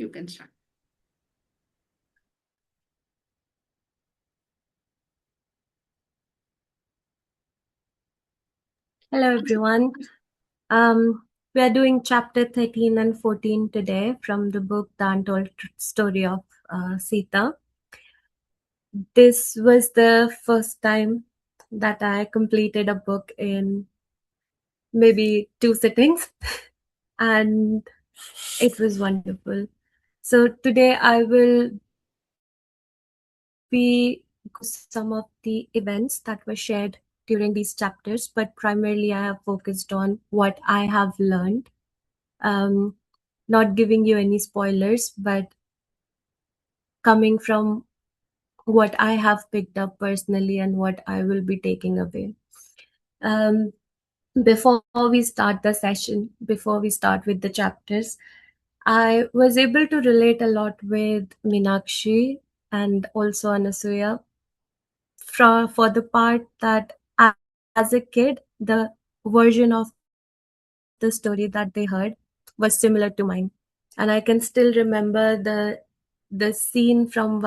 You can start. Hello, everyone. We are doing chapter 13 and 14 today from the book The Untold Story of Sita. This was the first time that I completed a book in maybe 2 sittings, and it was wonderful. So, today I will be going through some of the events that were shared during these chapters, but primarily I have focused on what I have learned. Not giving you any spoilers, but coming from what I have picked up personally and what I will be taking away. Um, Before we start the session, before we start with the chapters, I was able to relate a lot with Minakshi and also Anasuya for the part that as a kid, the version of the story that they heard was similar to mine. And I can still remember the scene from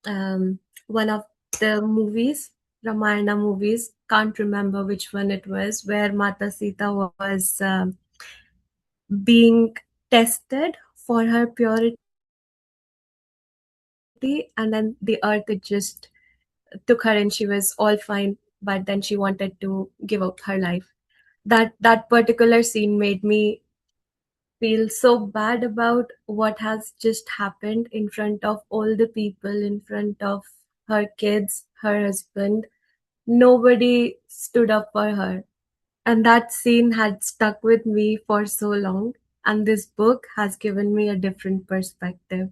um, one of the movies, Ramayana movies. Can't remember which one it was, where Mata Sita was being tested for her purity, and then the earth it just took her and she was all fine, but then she wanted to give up her life. That particular scene made me feel so bad about what has just happened in front of all the people, in front of her kids, her husband. Nobody stood up for her. And that scene had stuck with me for so long. And this book has given me a different perspective.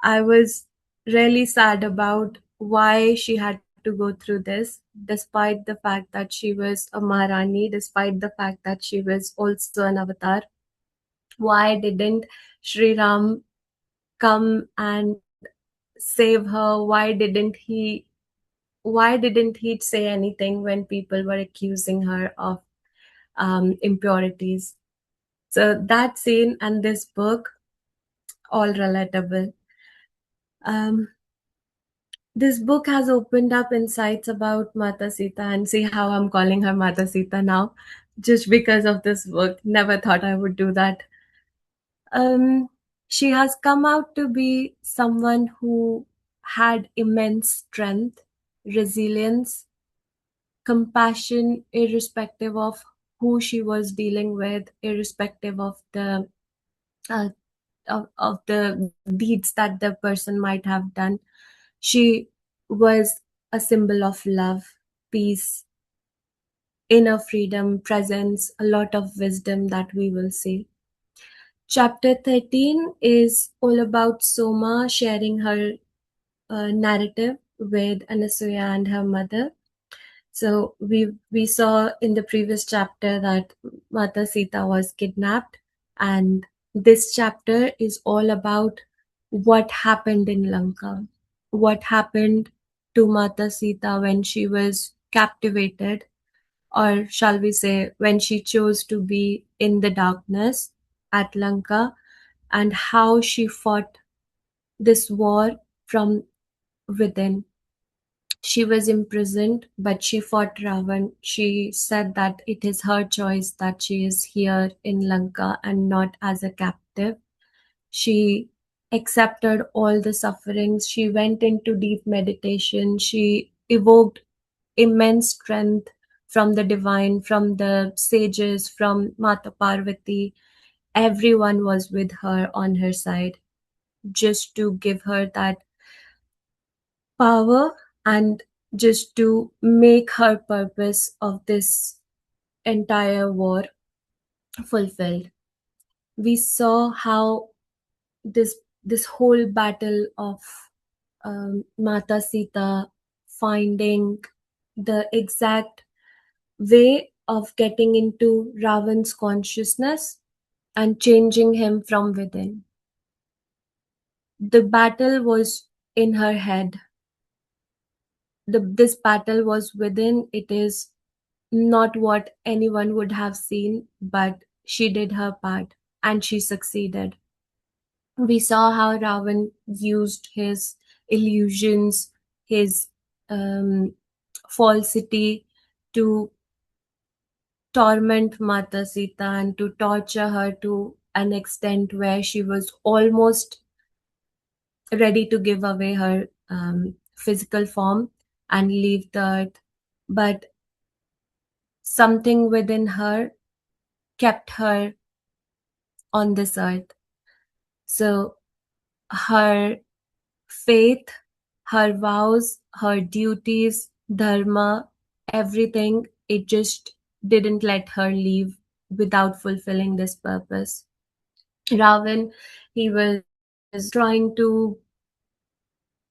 I was really sad about why she had to go through this, despite the fact that she was a Maharani, despite the fact that she was also an avatar. Why didn't Sri Ram come and save her? Why didn't he say anything when people were accusing her of impurities? So that scene and this book, all relatable. Um, this book has opened up insights about Mata Sita, and see how I'm calling her Mata Sita now, just because of this book. Never thought I would do that. Um, she has come out to be someone who had immense strength, resilience, compassion, irrespective of who she was dealing with, irrespective uh, of the deeds that the person might have done. She was a symbol of love, peace, inner freedom, presence, a lot of wisdom that we will see. Chapter 13 is all about Soma sharing her narrative with Anasuya and her mother. So we saw in the previous chapter that Mata Sita was kidnapped, and this chapter is all about what happened in Lanka, what happened to Mata Sita when she was captivated, or shall we say, when she chose to be in the darkness at Lanka, and how she fought this war from within. She was imprisoned, but she fought Ravan. She said that it is her choice that she is here in Lanka and not as a captive. She accepted all the sufferings. She went into deep meditation. She evoked immense strength from the divine, from the sages, from Mata Parvati. Everyone was with her on her side just to give her that power and just to make her purpose of this entire war fulfilled. We saw how this this whole battle of Mata Sita finding the exact way of getting into Ravan's consciousness and changing him from within. The battle was in her head. This battle was within. It is not what anyone would have seen, but she did her part. and she succeeded. We saw how Ravan used his illusions, his um, falsity to torment Mata Sita and to torture her to an extent where she was almost ready to give away her physical form and leave the earth. But something within her kept her on this earth. So her faith, her vows, her duties, dharma, everything, it just didn't let her leave without fulfilling this purpose. Ravan, he was trying to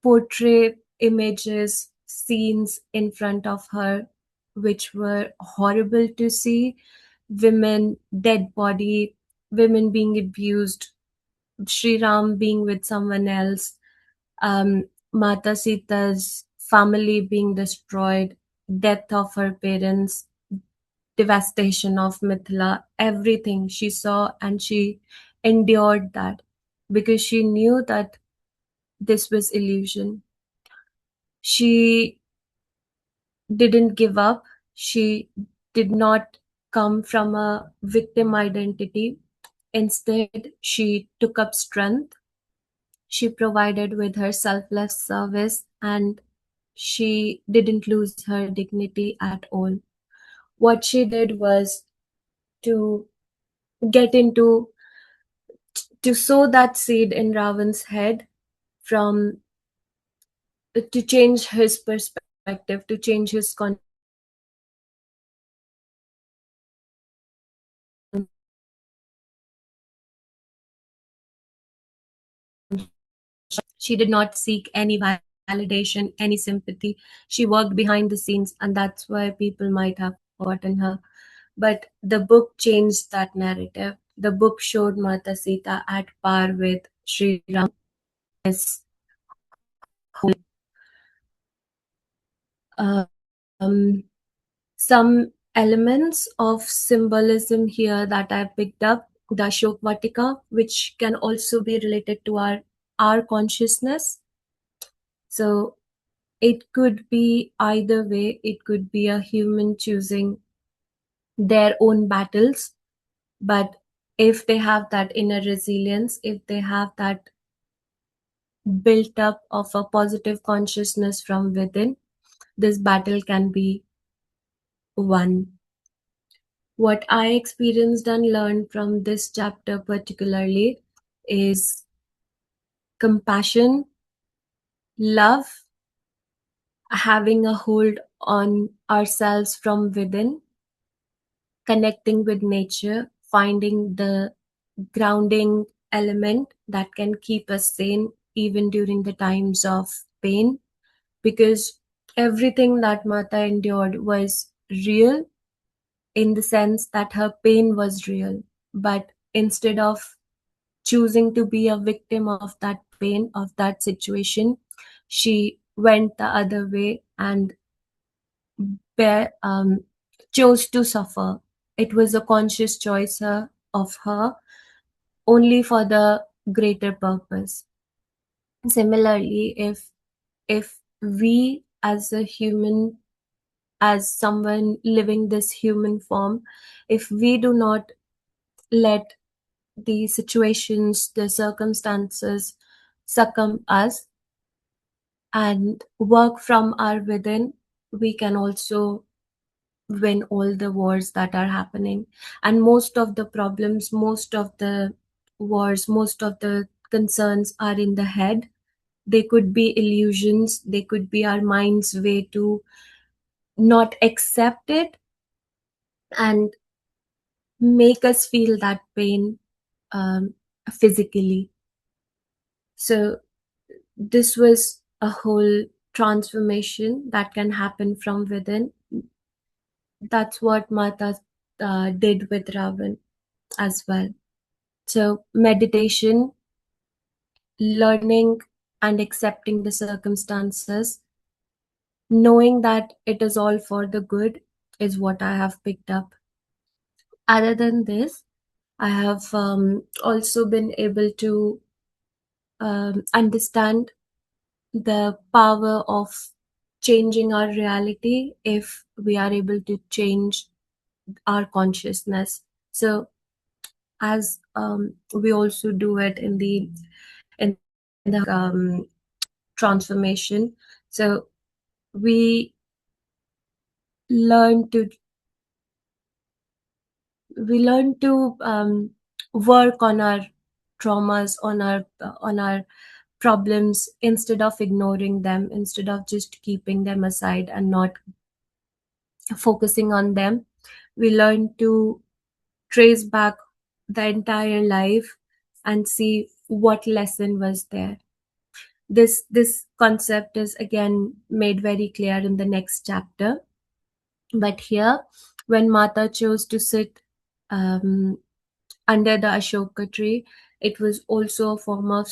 portray images, scenes in front of her, which were horrible to see. Women, dead body, women being abused, Sri Ram being with someone else, Mata Sita's family being destroyed, death of her parents, devastation of Mithila, everything she saw, and she endured that because she knew that this was illusion. She didn't give up. She did not come from a victim identity. Instead, she took up strength. She provided with her selfless service, and she didn't lose her dignity at all. What she did was to get into, to sow that seed in Ravan's head, from to change his perspective, to change his consciousness. She did not seek any validation, any sympathy. She worked behind the scenes, and that's why people might have forgotten her. But the book changed that narrative. The book showed Mata Sita at par with Sri Ram as um, some elements of symbolism here that I picked up. The Shokvatika, which can also be related to our consciousness. So it could be either way. It could be a human choosing their own battles, but if they have that inner resilience, if they have that built up of a positive consciousness from within, this battle can be won. What I experienced and learned from this chapter particularly is compassion, love, having a hold on ourselves from within, connecting with nature, finding the grounding element that can keep us sane even during the times of pain, because everything that Mata endured was real, in the sense that her pain was real. But instead of choosing to be a victim of that pain, of that situation, she went the other way and bear, chose to suffer. It was a conscious choice of her, only for the greater purpose. Similarly, if we as a human, as someone living this human form, if we do not let the situations, the circumstances succumb us and work from our within, we can also win all the wars that are happening. And most of the problems, most of the wars, most of the concerns are in the head. They could be illusions, they could be our mind's way to not accept it and make us feel that pain physically. So this was a whole transformation that can happen from within. That's what Mata did with Ravan as well. So meditation, learning and accepting the circumstances, knowing that it is all for the good, is what I have picked up. Other than this, I have also been able to understand the power of changing our reality if we are able to change our consciousness. So, as we also do it in the transformation. So we learn to work on our traumas, on our problems, instead of ignoring them, instead of just keeping them aside and not focusing on them. We learn to trace back the entire life and see what lesson was there. This concept is again made very clear in the next chapter. But here, when Mata chose to sit um, under the Ashoka tree, it was also a form of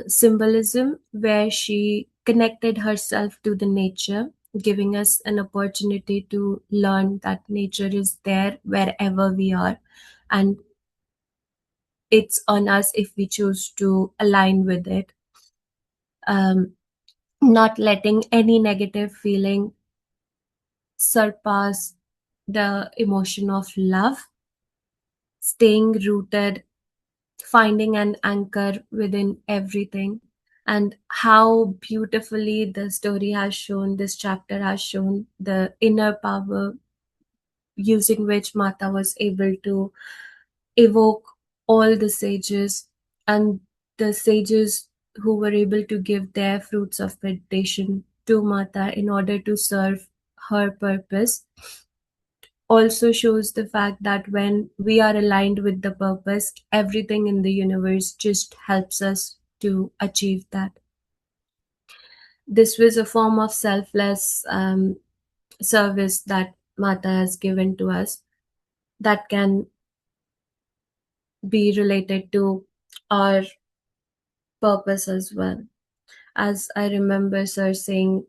symbolism where she connected herself to the nature, giving us an opportunity to learn that nature is there wherever we are, and it's on us if we choose to align with it. Um, Not letting any negative feeling surpass the emotion of love, staying rooted, finding an anchor within everything. And how beautifully the story has shown, this chapter has shown the inner power using which Mata was able to evoke all the sages, and the sages who were able to give their fruits of meditation to Mata in order to serve her purpose, also shows the fact that when we are aligned with the purpose, everything in the universe just helps us to achieve that. This was a form of selfless service that Mata has given to us, that can be related to our purpose as well. As I remember Sir saying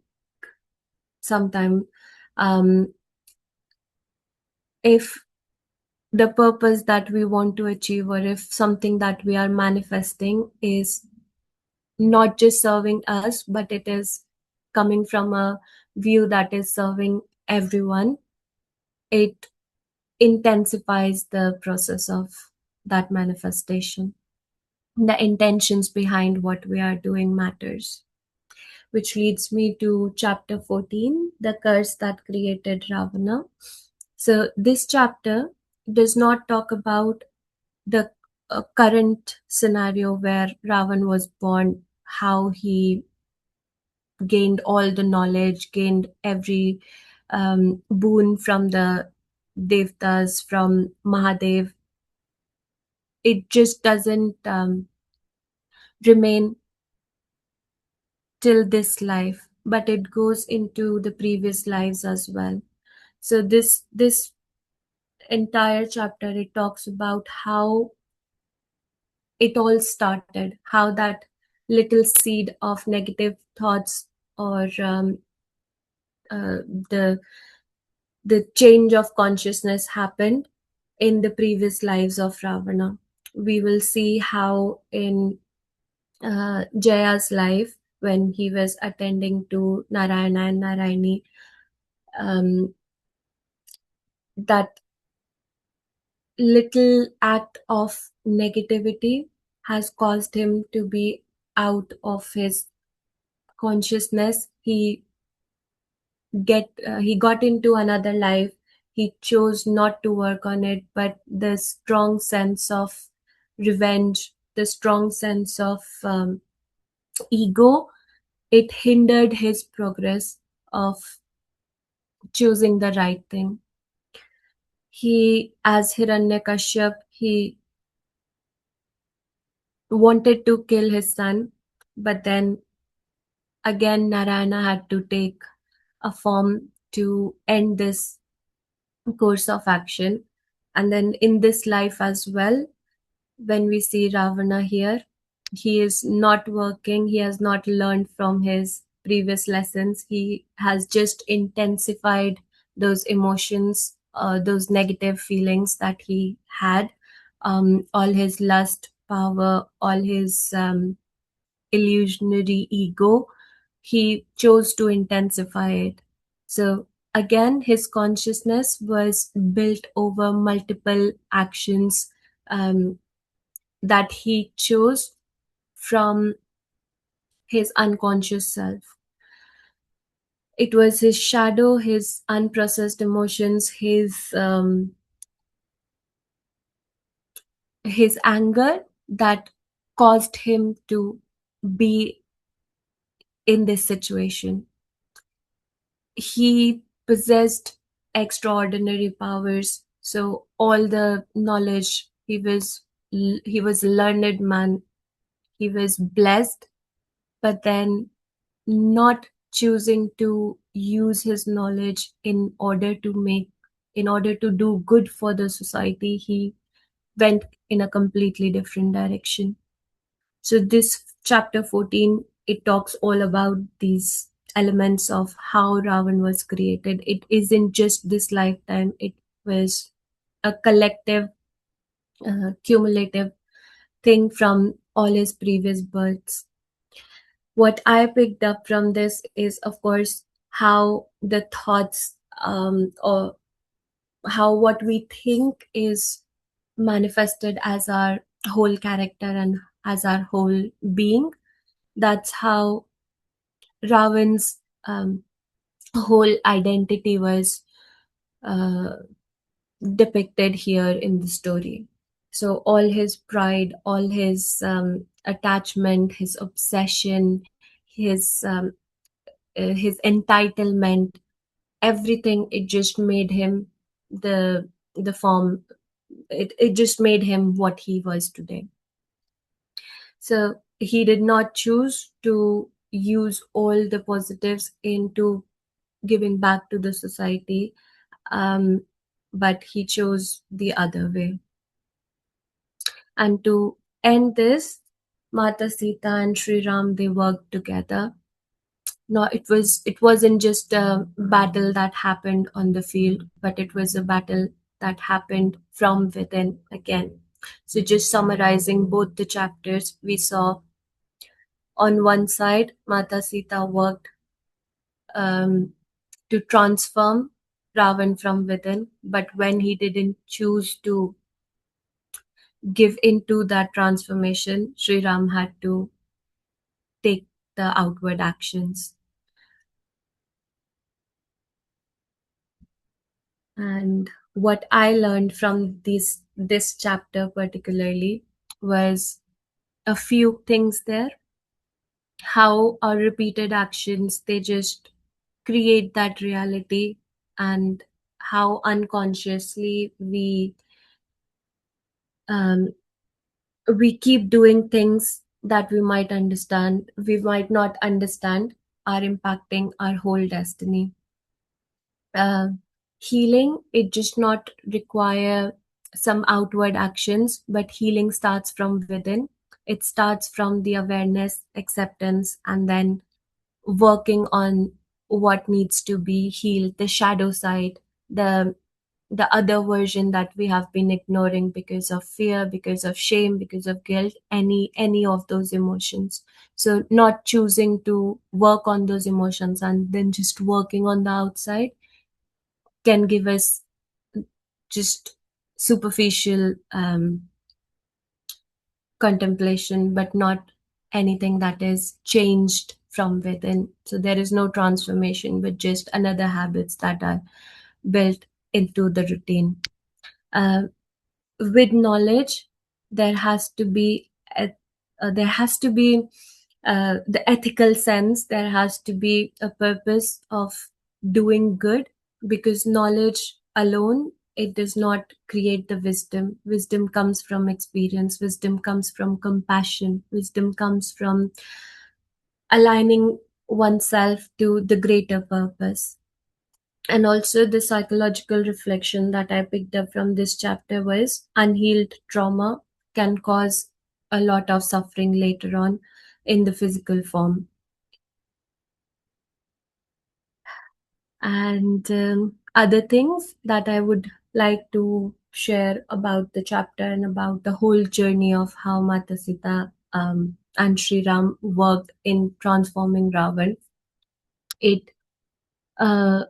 sometime, um, if the purpose that we want to achieve, or if something that we are manifesting is not just serving us, but it is coming from a view that is serving everyone, it intensifies the process of that manifestation. The intentions behind what we are doing matters. Which leads me to chapter 14, the curse that created Ravana. So, this chapter does not talk about the current scenario where Ravan was born, how he gained all the knowledge, gained every boon from the devtas, from Mahadev. It just doesn't remain till this life, but it goes into the previous lives as well. So this entire chapter, it talks about how it all started, how that little seed of negative thoughts, or uh, the the change of consciousness happened in the previous lives of Ravana. We will see how in Jaya's life, when he was attending to Narayana and Narayani, um, that little act of negativity has caused him to be out of his consciousness. He got into another life. He chose not to work on it, but the strong sense of revenge, the strong sense of ego, it hindered his progress of choosing the right thing. He, as Hiranyakashyap, he wanted to kill his son, but then again Narayana had to take a form to end this course of action. And then in this life as well, when we see Ravana here, he is not working, he has not learned from his previous lessons, he has just intensified those emotions, those negative feelings that he had. all his lust, power, all his illusionary ego, he chose to intensify it. So again, his consciousness was built over multiple actions um, that he chose from his unconscious self. It was his shadow, his unprocessed emotions, his anger that caused him to be in this situation. He possessed extraordinary powers, so all the knowledge, he was a learned man, he was blessed, but then not choosing to use his knowledge in order to do good for the society, he went in a completely different direction. So this chapter 14, it talks all about these elements of how Ravan was created. It isn't just this lifetime, it was a collective, cumulative thing from all his previous births. What I picked up from this is, of course, how the thoughts, or how what we think is manifested as our whole character and as our whole being. That's how Ravan's whole identity was uh, depicted here in the story. So all his pride, all his attachment, his obsession, his entitlement, everything, it just made him the form. It just made him what he was today. So he did not choose to use all the positives into giving back to the society, um, but he chose the other way. And to end this, Mata Sita and Sri Ram, they worked together. No, it wasn't just a battle that happened on the field, but it was a battle that happened from within again. So just summarizing both the chapters, we saw on one side, Mata Sita worked um, to transform Ravan from within, but when he didn't choose to give into that transformation, Sri Ram had to take the outward actions. And what I learned from this chapter particularly was a few things there. How our repeated actions, they just create that reality, and how unconsciously um, we keep doing things that we might not understand, are impacting our whole destiny. uh, Healing, it just not require some outward actions, but healing starts from within. It starts from the awareness, acceptance, and then working on what needs to be healed, the shadow side, the the other version that we have been ignoring because of fear, because of shame, because of guilt, any of those emotions. So not choosing to work on those emotions and then just working on the outside can give us just superficial contemplation, but not anything that is changed from within. So there is no transformation, but just another habits that are built into the routine. Uh, with knowledge, there has to be there has to be the ethical sense. There has to be a purpose of doing good, because knowledge alone, it does not create the wisdom. Wisdom comes from experience, wisdom comes from compassion, wisdom comes from aligning oneself to the greater purpose. And also, the psychological reflection that I picked up from this chapter was unhealed trauma can cause a lot of suffering later on in the physical form. And other things that I would like to share about the chapter and about the whole journey of how Mata Sita and Sri Ram worked in transforming Ravan. It uh,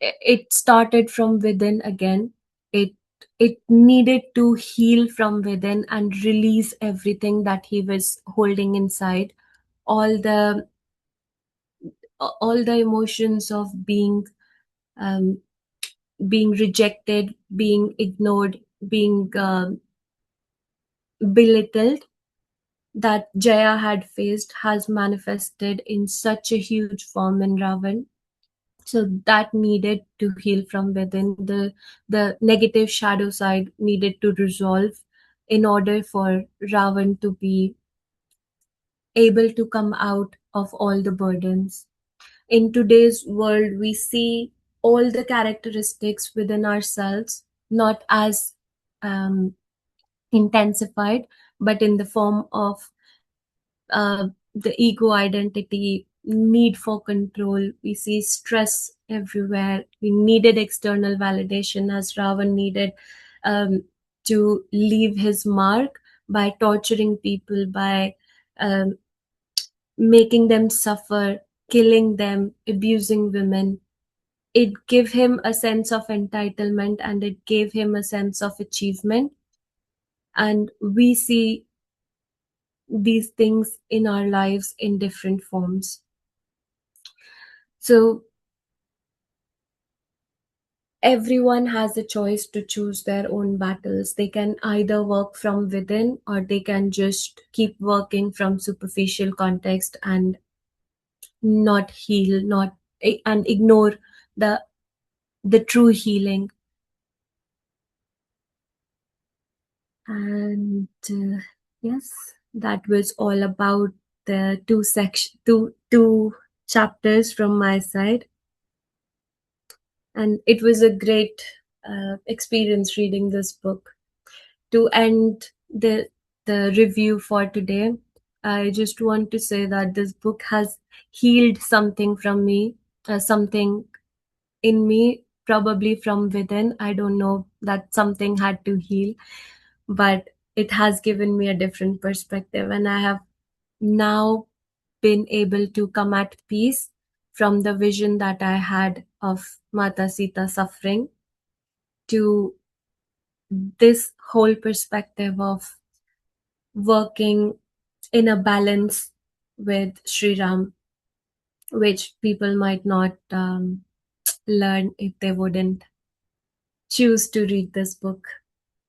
it started from within again. It it needed to heal from within and release everything that he was holding inside, all the emotions of um, being rejected, being ignored, being belittled, that Jaya had faced has manifested in such a huge form in Ravan. So that needed to heal from within. The negative shadow side needed to resolve in order for Ravan to be able to come out of all the burdens. In today's world, we see all the characteristics within ourselves not as um, intensified, but in the form of the ego identity, need for control. We see stress everywhere. We needed external validation, as Ravan needed um, to leave his mark by torturing people, by um, making them suffer, killing them, abusing women. It gave him a sense of entitlement and it gave him a sense of achievement. And we see these things in our lives in different forms. So everyone has a choice to choose their own battles. They can either work from within or they can just keep working from superficial context and not heal, not and ignore the the true healing. And yes, that was all about the two chapters from my side, and it was a great experience reading this book. To end the review for today, I just want to say that this book has healed something from me, something in me, probably from within. I don't know, that something had to heal, but it has given me a different perspective, and I have now been able to come at peace from the vision that I had of Mata Sita suffering to this whole perspective of working in a balance with Sri Ram, which people might not learn if they wouldn't choose to read this book.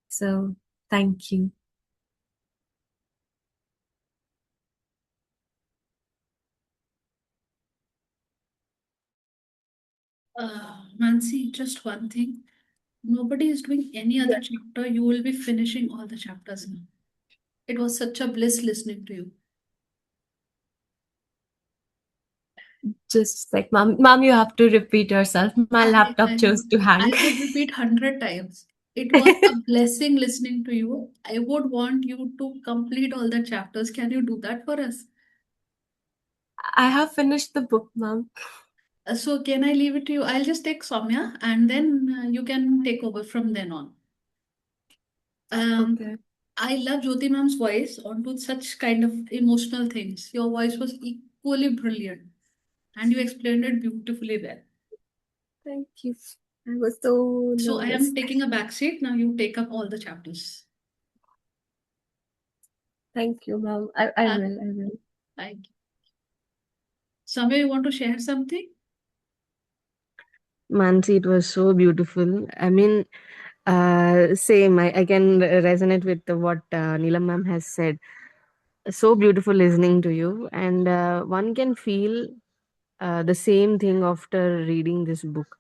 So, thank you. Mansi, just one thing. Nobody is doing any other chapter. You will be finishing all the chapters now. It was such a bliss listening to you. Just like, mom, you have to repeat yourself. My laptop I chose know. to hang. I would repeat 100 times. It was a blessing listening to you. I would want you to complete all the chapters. Can you do that for us? I have finished the book, mom. So can I leave it to you? I'll just take Soumya and then you can take over from then on. Okay. I love Jyoti ma'am's voice onto such kind of emotional things. Your voice was equally brilliant and you explained it beautifully well. Thank you. I was so So I nervous. am taking a back seat. Now you take up all the chapters. Thank you, mom. I Uh, will. I will. Thank you. Soumya, you want to share something? Mansi, it was so beautiful. I mean, same. I can resonate with what Neelam ma'am has said. So beautiful listening to you, and one can feel the same thing after reading this book.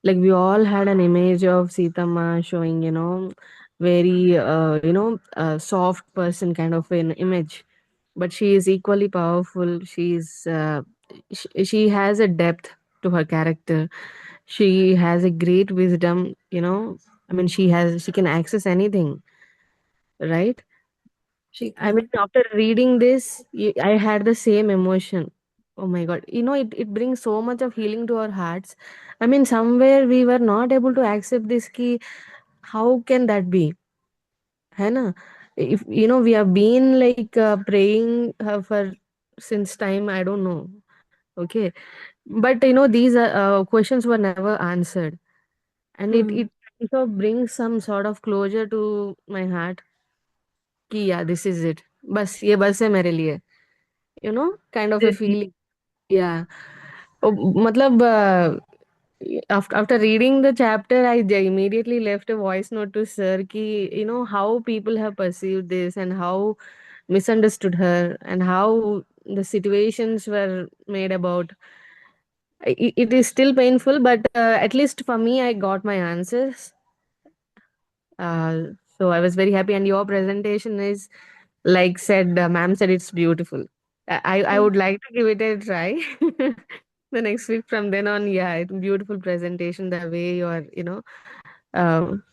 Like we all had an image of Sita Ma showing, very soft person kind of an image, but she is equally powerful. She has a depth to her character. She has a great wisdom. I mean, she can access anything, right? She I mean, can. after reading this, I had the same emotion. Oh my God. It brings so much of healing to our hearts. I mean, somewhere we were not able to accept this key. How can that be? है ना? If we have been like praying for since time, I don't know. Okay. But these questions were never answered. And it, Hmm. it also brings some sort of closure to my heart. कि yeah, this is it. बस ये बस है मेरे लिए. Kind of a feeling. Yeah. Oh, matlab, after reading the chapter, I immediately left a voice note to Sir ki, how people have perceived this and how misunderstood her and how the situations were made about. It is still painful, but at least for me, I got my answers. Uh, so I was very happy. And your presentation is, like said, ma'am said, it's beautiful. I would like to give it a try. The next week from then on, yeah, beautiful presentation. The way you are, um,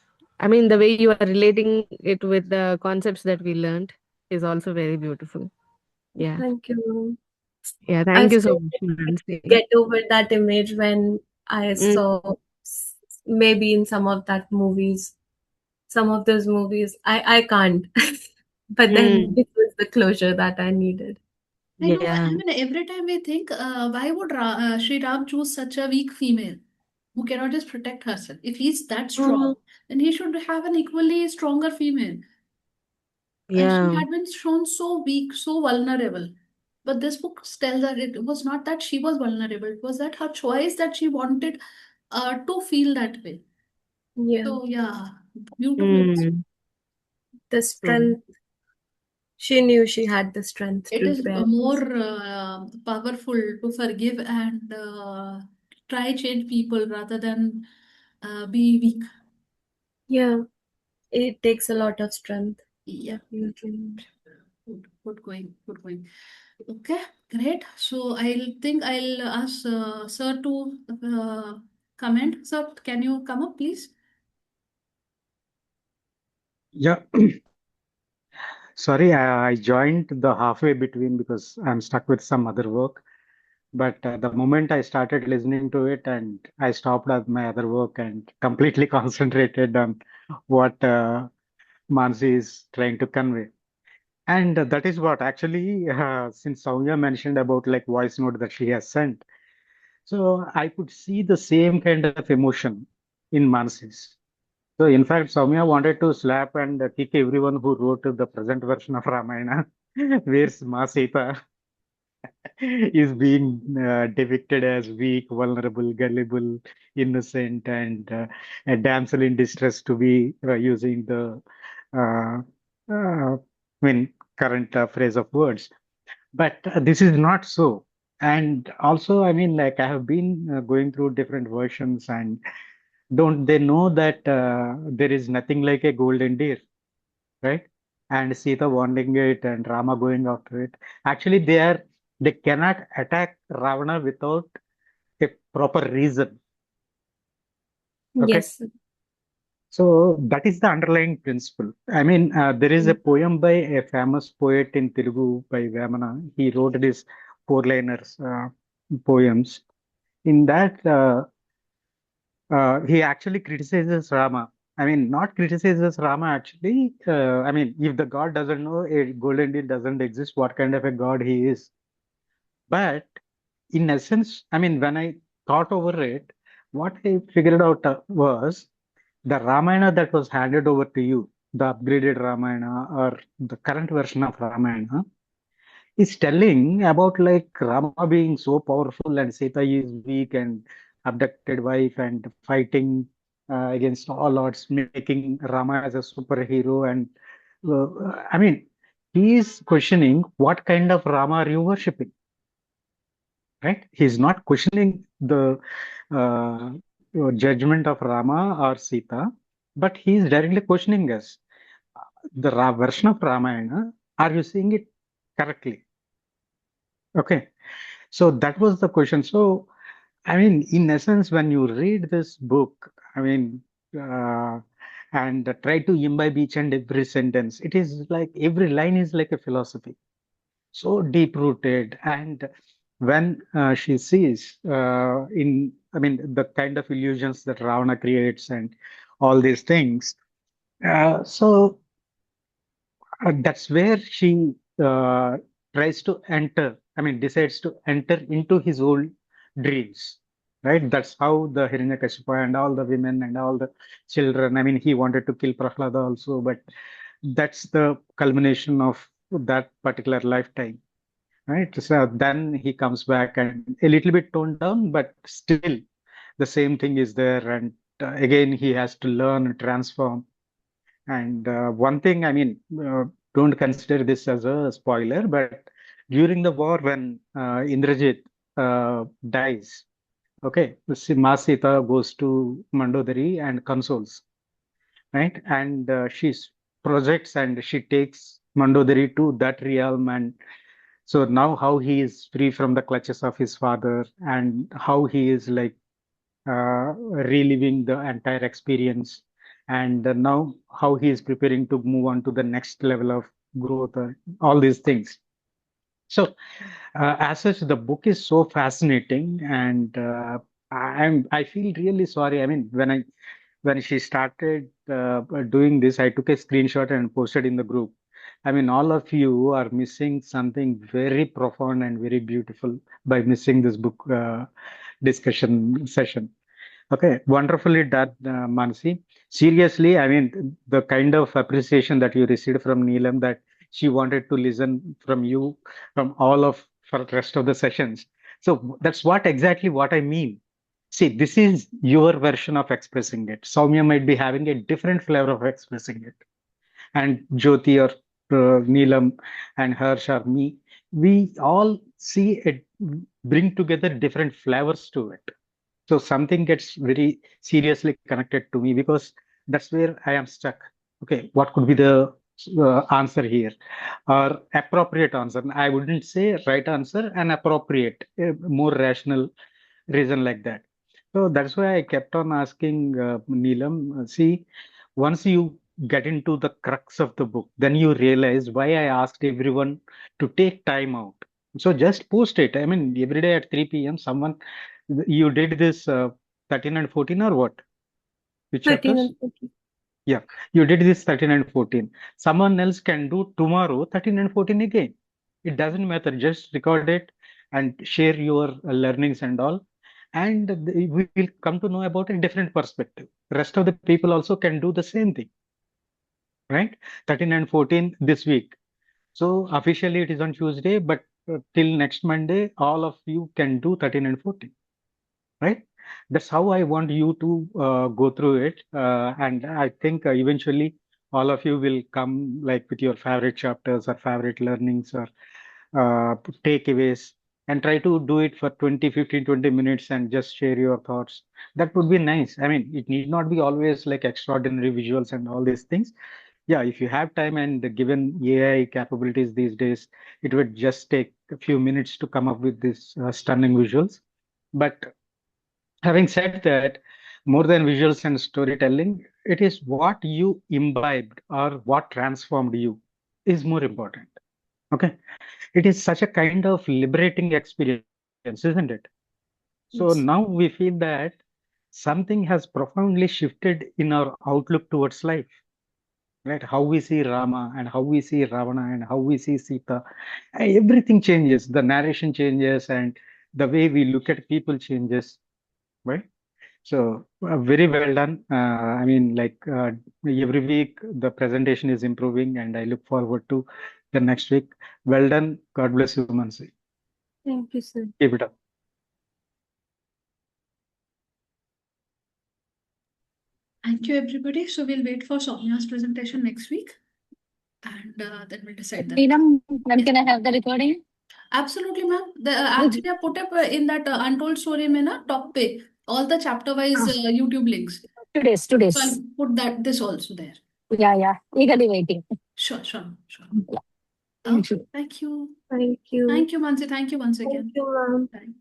I mean, the way you are relating it with the concepts that we learned is also very beautiful. Yeah, Thank you. yeah. I Thank you so still much, can't Nancy. get over that image when I Mm, saw maybe in some of those movies. I can't. But then mm, this was the closure that I needed. I know. I yeah. mean, every time we think, why would Sri Ram choose such a weak female who cannot just protect herself? If he's that Mm, strong, then he should have an equally stronger female. And she Yeah. had been shown so weak, so vulnerable. But this book tells that it was not that she was vulnerable, it was that her choice that she wanted to feel that way. yeah, So, yeah, beautiful. Mm, the true. strength. She knew she had the strength It to is bear this. more powerful to forgive and try change people rather than be weak. Yeah, it takes a lot of strength. Yeah, Definitely. good going, good going. Okay, great. So I think I'll ask Sir to comment. Sir, can you come up, please? Yeah, sorry, I joined the halfway between because I'm stuck with some other work. But the moment I started listening to it, and I stopped at my other work and completely concentrated on what Mansi is trying to convey. And that is what actually, since Soumya mentioned about like voice note that she has sent, so I could see the same kind of emotion in Mansi's. So in fact, Soumya wanted to slap and kick everyone who wrote the present version of Ramayana, where Ma Sita is being depicted as weak, vulnerable, gullible, innocent, and a damsel in distress to be using the uh, I mean current phrase of words. But this is not so. And also, I mean, like I have been going through different versions, and don't they know that there is nothing like a golden deer, right? And Sita wanting it and Rama going after it. Actually, they cannot attack Ravana without a proper reason. Okay. Yes. So that is the underlying principle. I mean, there is a poem by a famous poet in Telugu by Vemana. He wrote these four-liners poems. In that, he actually criticizes Rama. I mean, not criticizes Rama actually. I mean, if the God doesn't know a golden deer doesn't exist, what kind of a God he is. But in essence, I mean, when I thought over it, what I figured out was the Ramayana that was handed over to you, the upgraded Ramayana or the current version of Ramayana, is telling about like Rama being so powerful and Sita is weak and abducted wife and fighting against all odds, making Rama as a superhero. And I mean, he is questioning what kind of Rama are you worshipping, right? He's not questioning the judgment of Rama or Sita, but he is directly questioning us. The version of Ramayana, are you seeing it correctly? Okay. So that was the question. So, I mean, in essence, when you read this book, I mean, uh, and try to imbibe each and every sentence, it is like every line is like a philosophy, so deep rooted. And when she sees the kind of illusions that Ravana creates and all these things. So that's where she uh, tries to enter, decides to enter into his old dreams, right? That's how the Hiranyakashipu and all the women and all the children, he wanted to kill Prahlada also, but that's the culmination of that particular lifetime, right? So then he comes back and a little bit toned down, but still the same thing is there. And again, he has to learn and transform. And one thing, don't consider this as a spoiler, but during the war, when Indrajit dies, okay, Ma Sita goes to Mandodari and consoles, right? And she projects and she takes Mandodari to that realm. And so now, how he is free from the clutches of his father, and how he is like reliving the entire experience, and now how he is preparing to move on to the next level of growth, all these things. So, as such, the book is so fascinating, and I feel really sorry. When she started doing this, I took a screenshot and posted in the group. All of you are missing something very profound and very beautiful by missing this book discussion session. Okay, wonderfully done, Mansi. Seriously, the kind of appreciation that you received from Neelam, that she wanted to listen from you, from all of for the rest of the sessions. So that's exactly what I mean. See, this is your version of expressing it. Soumya might be having a different flavor of expressing it, and Jyoti or Neelam and Harsh or me, we all see it bring together different flavors to it. So something gets very seriously connected to me because that's where I am stuck. Okay, what could be the answer here, or appropriate answer? I wouldn't say right answer, an appropriate, more rational reason like that. So that's why I kept on asking Neelam. See, once you get into the crux of the book, then you realize why I asked everyone to take time out. So just post it. Every day at 3 p.m. someone, you did this 13 and 14 or what? Which 13 chapters? and 14. Yeah, you did this 13 and 14. Someone else can do tomorrow 13 and 14 again. It doesn't matter. Just record it and share your learnings and all. And we will come to know about a different perspective. Rest of the people also can do the same thing, right? 13 and 14 this week. So officially it is on Tuesday, but till next Monday, all of you can do 13 and 14, right? That's how I want you to go through it. And I think eventually all of you will come like with your favorite chapters or favorite learnings or takeaways, and try to do it for 20, 15, 20 minutes and just share your thoughts. That would be nice. It need not be always like extraordinary visuals and all these things. Yeah, if you have time, and given AI capabilities these days, it would just take a few minutes to come up with these stunning visuals. But having said that, more than visuals and storytelling, it is what you imbibed or what transformed you is more important. Okay. It is such a kind of liberating experience, isn't it? So now Yes. we feel that something has profoundly shifted in our outlook towards life, right? How we see Rama and how we see Ravana and how we see Sita. Everything changes. The narration changes and the way we look at people changes, right? So very well done. Every week the presentation is improving, and I look forward to the next week. Well done. God bless you, Mansi. Thank you, sir. Keep it up. Thank you, everybody. So we'll wait for Soumya's presentation next week, and then we'll decide that. Neelam, when can I have the recording? Absolutely, ma'am. Actually, I put up in that Untold story mein na top pe all the chapter wise YouTube links. Today's. So I'll put this also there. Yeah. Eagerly waiting. Sure. Yeah. Thank you. Thank you. Thank you. Thank you, Mansi. Thank you once again. Thank you, ma'am. Bye.